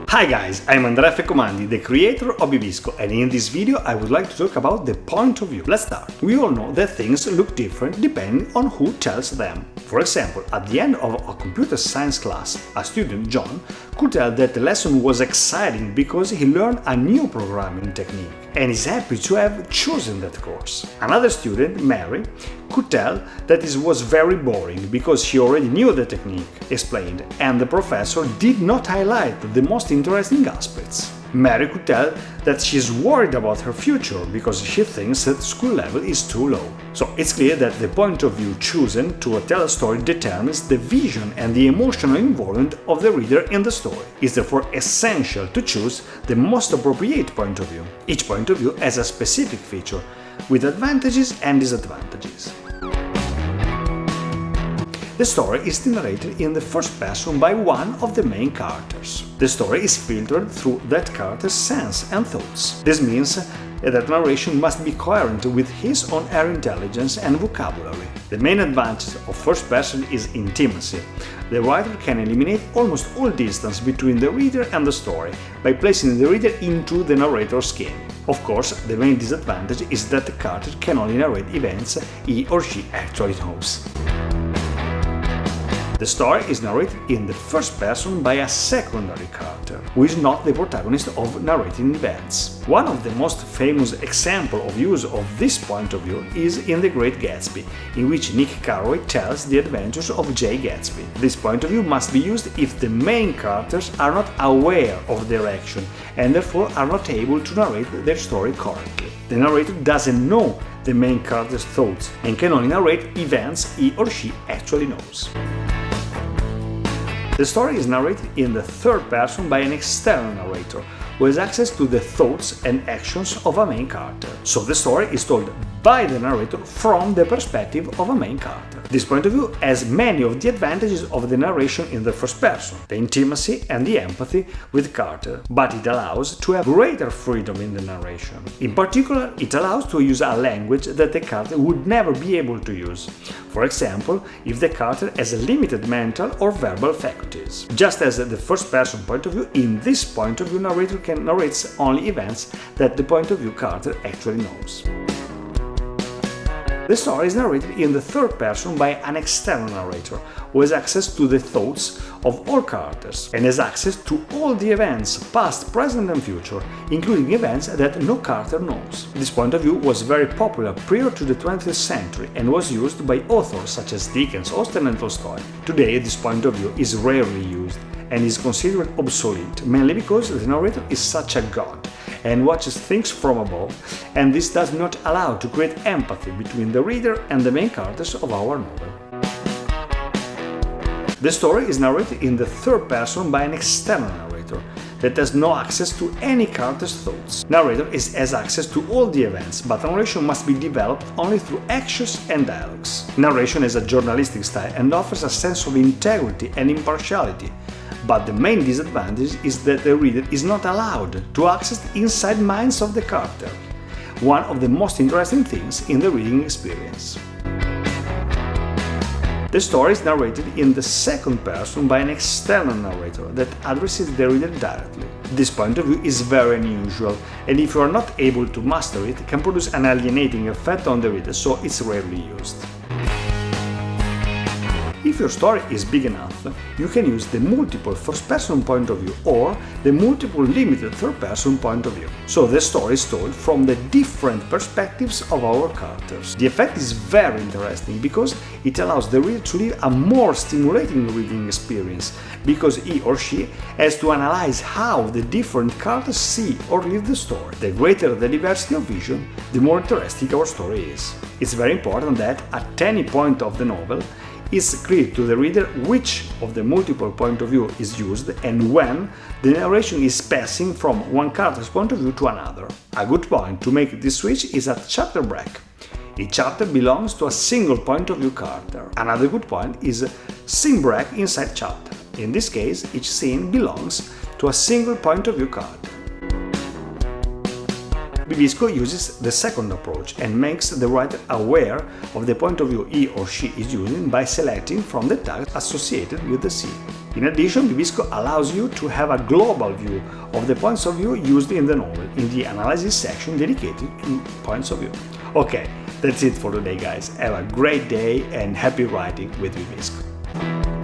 Hi guys, I'm Andrea Fecomandi, the creator of Bibisco, and in this video I would like to talk about the point of view. Let's start. We all know that things look different depending on who tells them. For example, at the end of a computer science class, a student, John, could tell that the lesson was exciting because he learned a new programming technique and is happy to have chosen that course. Another student, Mary, could tell that it was very boring because she already knew the technique explained and the professor did not highlight the most interesting aspects. Mary could tell that she is worried about her future because she thinks that school level is too low. So it's clear that the point of view chosen to tell a story determines the vision and the emotional involvement of the reader in the story. It's therefore essential to choose the most appropriate point of view. Each point of view has a specific feature, with advantages and disadvantages. The story is narrated in the first person by one of the main characters. The story is filtered through that character's sense and thoughts. This means that narration must be coherent with his or her intelligence and vocabulary. The main advantage of first person is intimacy. The writer can eliminate almost all distance between the reader and the story by placing the reader into the narrator's skin. Of course, the main disadvantage is that the character can only narrate events he or she actually knows. The story is narrated in the first person by a secondary character, who is not the protagonist of narrating events. One of the most famous examples of use of this point of view is in The Great Gatsby, in which Nick Carraway tells the adventures of Jay Gatsby. This point of view must be used if the main characters are not aware of their action and therefore are not able to narrate their story correctly. The narrator doesn't know the main character's thoughts and can only narrate events he or she actually knows. The story is narrated in the third person by an external narrator, who has access to the thoughts and actions of a main character. So the story is told by the narrator from the perspective of a main character. This point of view has many of the advantages of the narration in the first person, the intimacy and the empathy with the character, but it allows to have greater freedom in the narration. In particular, it allows to use a language that the character would never be able to use. For example, if the character has limited mental or verbal faculties. Just as the first person point of view, in this point of view narrator can narrate only events that the point of view character actually knows. The story is narrated in the third person by an external narrator, who has access to the thoughts of all characters and has access to all the events, past, present and future, including events that no character knows. This point of view was very popular prior to the 20th century and was used by authors such as Dickens, Austen and Tolstoy. Today this point of view is rarely used and is considered obsolete, mainly because the narrator is such a god and watches things from above, and this does not allow to create empathy between the reader and the main characters of our novel. The story is narrated in the third person by an external narrator that has no access to any character's thoughts. Narrator has access to all the events, but narration must be developed only through actions and dialogues. Narration has a journalistic style and offers a sense of integrity and impartiality, but the main disadvantage is that the reader is not allowed to access the inside minds of the character, one of the most interesting things in the reading experience. The story is narrated in the second person by an external narrator that addresses the reader directly. This point of view is very unusual, and if you are not able to master it, can produce an alienating effect on the reader, so it's rarely used. If your story is big enough, you can use the multiple first-person point of view or the multiple limited third-person point of view. So the story is told from the different perspectives of our characters. The effect is very interesting because it allows the reader to live a more stimulating reading experience, because he or she has to analyze how the different characters see or live the story. The greater the diversity of vision, the more interesting our story is. It's very important that, at any point of the novel, it's clear to the reader which of the multiple point of view is used and when the narration is passing from one character's point of view to another. A good point to make this switch is at chapter break. Each chapter belongs to a single point of view character. Another good point is scene break inside chapter. In this case, each scene belongs to a single point of view character. Bibisco uses the second approach and makes the writer aware of the point of view he or she is using by selecting from the tags associated with the scene. In addition, Bibisco allows you to have a global view of the points of view used in the novel in the analysis section dedicated to points of view. Okay, that's it for today, guys. Have a great day and happy writing with Bibisco.